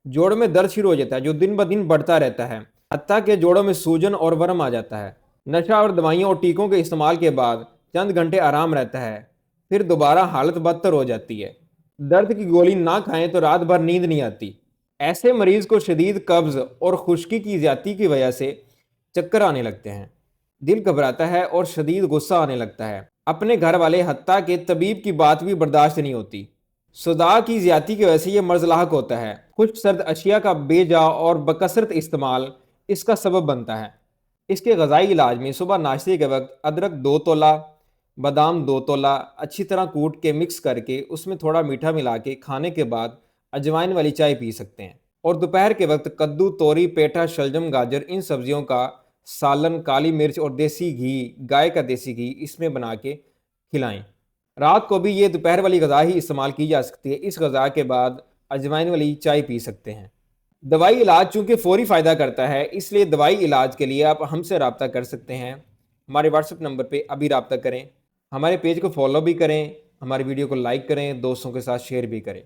जोड़ों में दर्द शुरू हो जाता है जो दिन ब दिन बढ़ता रहता है, हत्ता कि जोड़ों में सूजन और वर्म आ जाता है। नशा और दवाइयों और टीकों के इस्तेमाल के बाद चंद घंटे आराम रहता है, फिर दोबारा हालत बदतर हो जाती है। दर्द की गोली ना खाएं तो रात भर नींद नहीं आती। ऐसे मरीज को शदीद कब्ज और खुश्की की ज्यादती की वजह से चक्कर आने लगते हैं, दिल घबराता है और शदीद गुस्सा आने लगता है। अपने घर वाले हत्ता के तबीब की बात भी बर्दाश्त नहीं होती। सुदा की ज्यादती की वजह से ये मर्ज लाहक होता है। खुश्क सर्द अशिया का बेजा और बकसरत इस्तेमाल इसका सबब बनता है। इसके गजाई इलाज में सुबह नाश्ते के वक्त अदरक 2 तोला, बादाम 2 तोला अच्छी तरह कूट के मिक्स करके उसमें थोड़ा मीठा मिला के खाने के बाद अजवाइन वाली चाय पी सकते हैं। और दोपहर के वक्त कद्दू, तोरी, पेठा, शलजम, गाजर इन सब्जियों का सालन, काली मिर्च और देसी घी, गाय का देसी घी इसमें बना के खिलाएं। रात को भी ये दोपहर वाली गज़ा ही इस्तेमाल की जा सकती है। इस गज़ा के बाद अजवाइन वाली चाय पी सकते हैं। दवाई इलाज चूँकि फ़ौरी फ़ायदा करता है, इसलिए दवाई इलाज के लिए आप हमसे रब्ता कर सकते हैं। हमारे व्हाट्सएप नंबर पे अभी रब्ता करें। हमारे पेज को फॉलो भी करें, हमारी वीडियो को लाइक करें, दोस्तों के साथ शेयर भी करें।